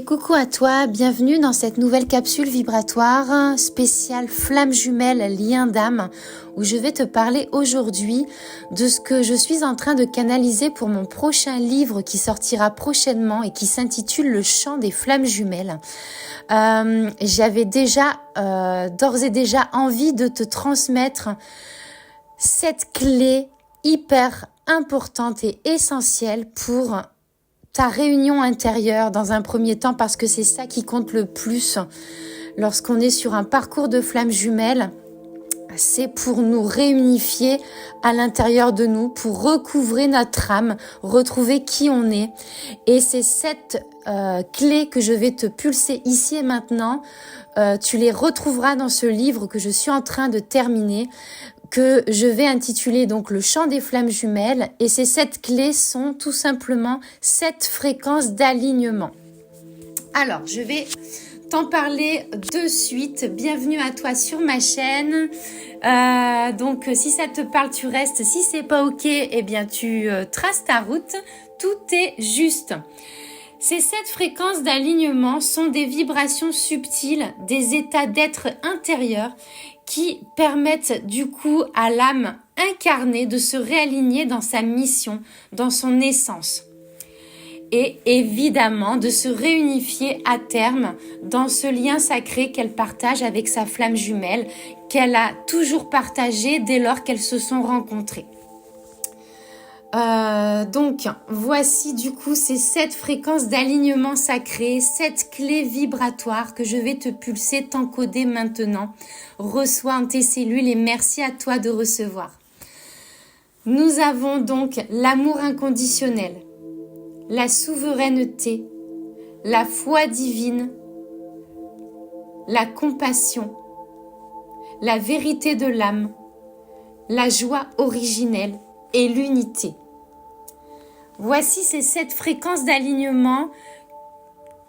Coucou à toi, bienvenue dans cette nouvelle capsule vibratoire spéciale flamme jumelle lien d'âme où je vais te parler aujourd'hui de ce que je suis en train de canaliser pour mon prochain livre qui sortira prochainement et qui s'intitule Le chant des flammes jumelles. J'avais déjà d'ores et déjà envie de te transmettre cette clé hyper importante et essentielle pour ta réunion intérieure dans un premier temps, parce que c'est ça qui compte le plus lorsqu'on est sur un parcours de flammes jumelles. C'est pour nous réunifier à l'intérieur de nous, pour recouvrer notre âme, retrouver qui on est. Et c'est cette clé que je vais te pulser ici et maintenant. Tu les retrouveras dans ce livre que je suis en train de terminer, que je vais intituler donc Le chant des flammes jumelles. Et ces 7 clés sont tout simplement 7 fréquences d'alignement. Alors, je vais t'en parler de suite. Bienvenue à toi sur ma chaîne. Donc, si ça te parle, tu restes. Si c'est pas ok, eh bien, tu traces ta route. Tout est juste. Ces 7 fréquences d'alignement sont des vibrations subtiles, des états d'être intérieur qui permettent du coup à l'âme incarnée de se réaligner dans sa mission, dans son essence. Et évidemment de se réunifier à terme dans ce lien sacré qu'elle partage avec sa flamme jumelle, qu'elle a toujours partagé dès lors qu'elles se sont rencontrées. Donc, voici du coup ces 7 fréquences d'alignement sacré, 7 clés vibratoires que je vais te pulser, t'encoder maintenant. Reçois en tes cellules et merci à toi de recevoir. Nous avons donc l'amour inconditionnel, la souveraineté, la foi divine, la compassion, la vérité de l'âme, la joie originelle et l'unité. Voici ces 7 fréquences d'alignement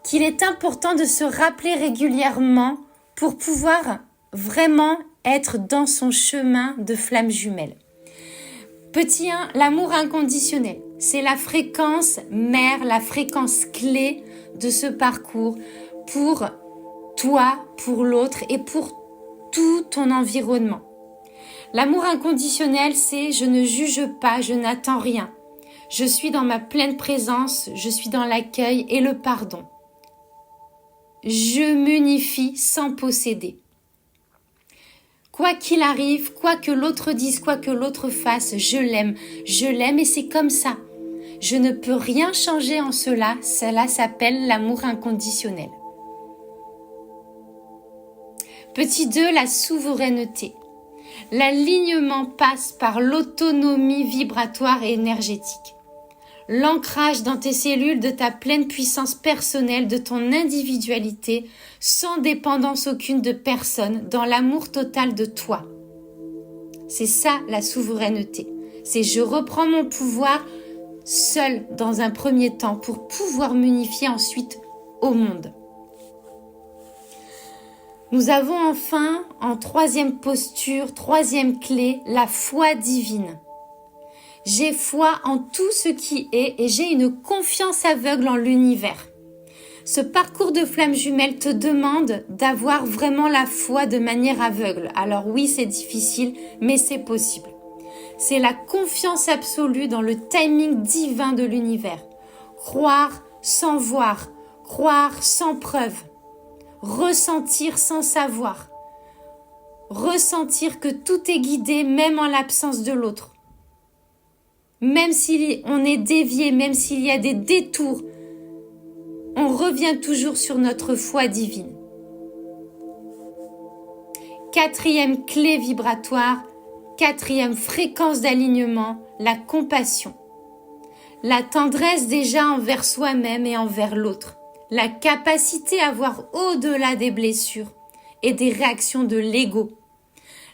qu'il est important de se rappeler régulièrement pour pouvoir vraiment être dans son chemin de flamme jumelle. Petit 1, l'amour inconditionnel. C'est la fréquence mère, la fréquence clé de ce parcours pour toi, pour l'autre et pour tout ton environnement. L'amour inconditionnel, c'est je ne juge pas, je n'attends rien. Je suis dans ma pleine présence, je suis dans l'accueil et le pardon. Je m'unifie sans posséder. Quoi qu'il arrive, quoi que l'autre dise, quoi que l'autre fasse, je l'aime et c'est comme ça. Je ne peux rien changer en cela, cela s'appelle l'amour inconditionnel. Petit 2, la souveraineté. L'alignement passe par l'autonomie vibratoire et énergétique. L'ancrage dans tes cellules de ta pleine puissance personnelle, de ton individualité, sans dépendance aucune de personne, dans l'amour total de toi. C'est ça la souveraineté. C'est je reprends mon pouvoir seul dans un premier temps pour pouvoir m'unifier ensuite au monde. Nous avons enfin, en 3e posture, 3e clé, la foi divine. J'ai foi en tout ce qui est et j'ai une confiance aveugle en l'univers. Ce parcours de flamme jumelle te demande d'avoir vraiment la foi de manière aveugle. Alors oui, c'est difficile, mais c'est possible. C'est la confiance absolue dans le timing divin de l'univers. Croire sans voir, croire sans preuve. Ressentir sans savoir. Ressentir que tout est guidé même en l'absence de l'autre. Même si on est dévié, même s'il y a des détours, on revient toujours sur notre foi divine. 4e clé vibratoire, 4e fréquence d'alignement, la compassion. La tendresse déjà envers soi-même et envers l'autre. La capacité à voir au-delà des blessures et des réactions de l'ego.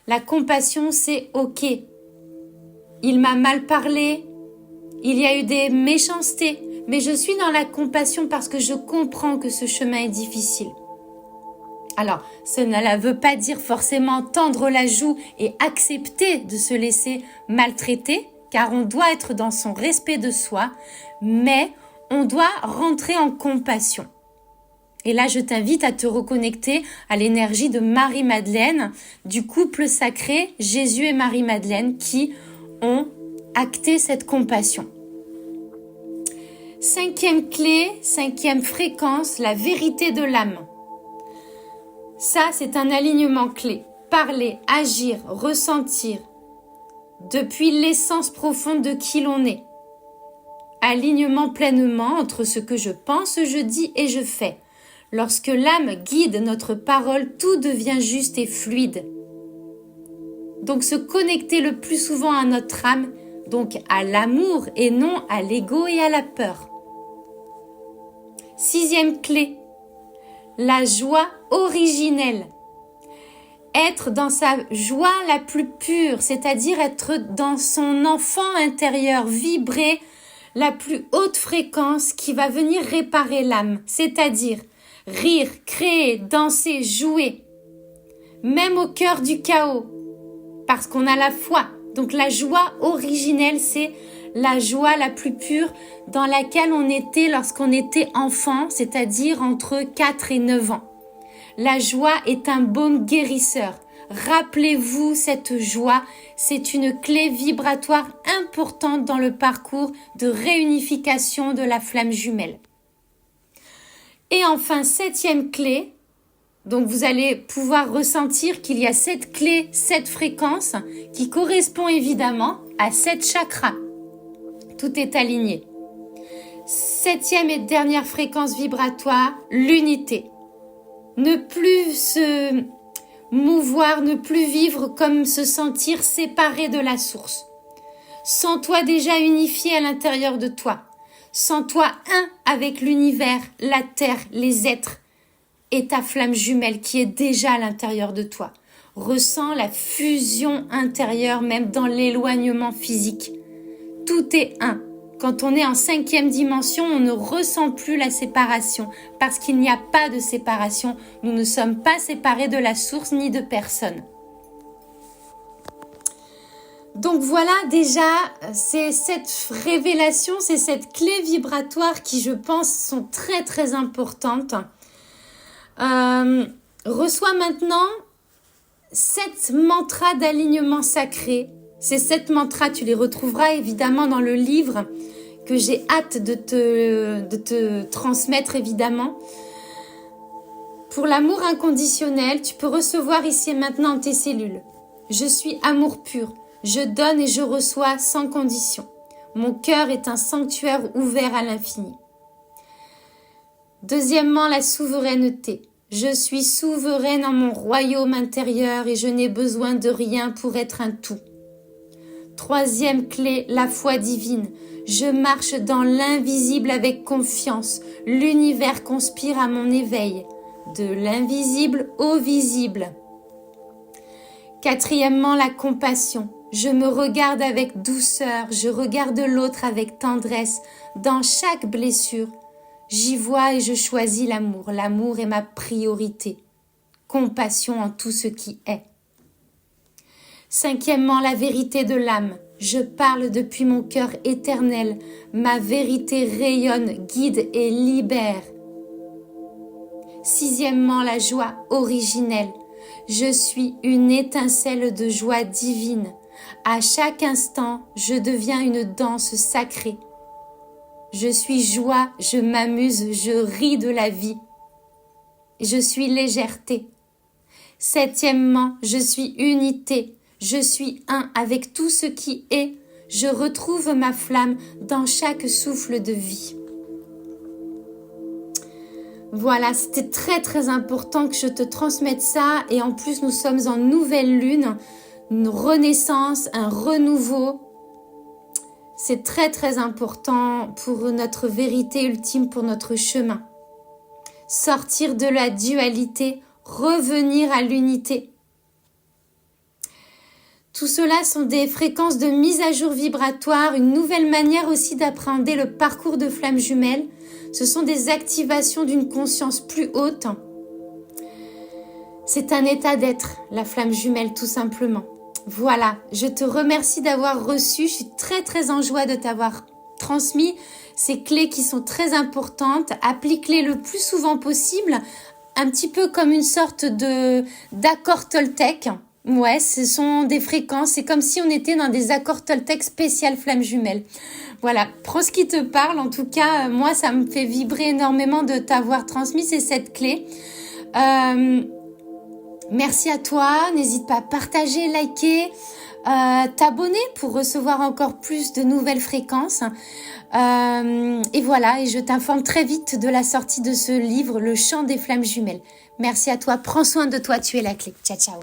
La compassion, c'est OK. Il m'a mal parlé, il y a eu des méchancetés, mais je suis dans la compassion parce que je comprends que ce chemin est difficile. Alors, cela ne veut pas dire forcément tendre la joue et accepter de se laisser maltraiter, car on doit être dans son respect de soi, mais on doit rentrer en compassion. Et là, je t'invite à te reconnecter à l'énergie de Marie-Madeleine, du couple sacré Jésus et Marie-Madeleine qui ont acté cette compassion. 5e clé, 5e fréquence, la vérité de l'âme. Ça, c'est un alignement clé. Parler, agir, ressentir, depuis l'essence profonde de qui l'on est. Alignement pleinement entre ce que je pense, je dis et je fais. Lorsque l'âme guide notre parole, tout devient juste et fluide. Donc se connecter le plus souvent à notre âme, donc à l'amour et non à l'ego et à la peur. 6e clé, la joie originelle. Être dans sa joie la plus pure, c'est-à-dire être dans son enfant intérieur, vibrer la plus haute fréquence qui va venir réparer l'âme, c'est-à-dire rire, créer, danser, jouer, même au cœur du chaos, parce qu'on a la foi. Donc la joie originelle, c'est la joie la plus pure dans laquelle on était lorsqu'on était enfant, c'est-à-dire entre 4 et 9 ans. La joie est un baume guérisseur. Rappelez-vous cette joie, c'est une clé vibratoire importante dans le parcours de réunification de la flamme jumelle. Et enfin, 7e clé, donc vous allez pouvoir ressentir qu'il y a 7 clés, 7 fréquences qui correspondent évidemment à 7 chakras. Tout est aligné. 7e et dernière fréquence vibratoire, l'unité. Ne plus se mouvoir, ne plus vivre comme se sentir séparé de la source. Sens-toi déjà unifié à l'intérieur de toi. Sens-toi un avec l'univers, la terre, les êtres et ta flamme jumelle qui est déjà à l'intérieur de toi. Ressens la fusion intérieure même dans l'éloignement physique. Tout est un. Quand on est en 5e dimension, on ne ressent plus la séparation parce qu'il n'y a pas de séparation. Nous ne sommes pas séparés de la source ni de personne. Donc voilà déjà, c'est cette révélation, c'est cette clé vibratoire qui je pense sont très très importantes. Reçois maintenant 7 mantras d'alignement sacré. Ces 7 mantras, tu les retrouveras évidemment dans le livre que j'ai hâte de te transmettre évidemment. Pour l'amour inconditionnel, tu peux recevoir ici et maintenant tes cellules. Je suis amour pur. Je donne et je reçois sans condition. Mon cœur est un sanctuaire ouvert à l'infini. Deuxièmement, la souveraineté. Je suis souveraine en mon royaume intérieur et je n'ai besoin de rien pour être un tout. 3e clé, la foi divine. Je marche dans l'invisible avec confiance. L'univers conspire à mon éveil. De l'invisible au visible. 4e, la compassion. Je me regarde avec douceur, je regarde l'autre avec tendresse. Dans chaque blessure, j'y vois et je choisis l'amour. L'amour est ma priorité. Compassion en tout ce qui est. 5e, la vérité de l'âme. Je parle depuis mon cœur éternel. Ma vérité rayonne, guide et libère. 6e, la joie originelle. Je suis une étincelle de joie divine. À chaque instant, je deviens une danse sacrée. Je suis joie, je m'amuse, je ris de la vie. Je suis légèreté. 7e, je suis unité. Je suis un avec tout ce qui est. Je retrouve ma flamme dans chaque souffle de vie. Voilà, c'était très très important que je te transmette ça. Et en plus, nous sommes en nouvelle lune, une renaissance, un renouveau. C'est très très important pour notre vérité ultime, pour notre chemin. Sortir de la dualité, revenir à l'unité. Tout cela sont des fréquences de mise à jour vibratoire, une nouvelle manière aussi d'appréhender le parcours de flamme jumelle. Ce sont des activations d'une conscience plus haute. C'est un état d'être, la flamme jumelle, tout simplement. Voilà, je te remercie d'avoir reçu. Je suis très très en joie de t'avoir transmis ces clés qui sont très importantes. Applique-les le plus souvent possible, un petit peu comme une sorte d'accord Toltec. Ouais, ce sont des fréquences. C'est comme si on était dans des accords Toltec spécial flamme jumelle. Voilà, prends ce qui te parle. En tout cas, moi, ça me fait vibrer énormément de t'avoir transmis cette clé. Merci à toi. N'hésite pas à partager, liker, t'abonner pour recevoir encore plus de nouvelles fréquences. Et voilà, et je t'informe très vite de la sortie de ce livre, Le chant des flammes jumelles. Merci à toi. Prends soin de toi. Tu es la clé. Ciao, ciao.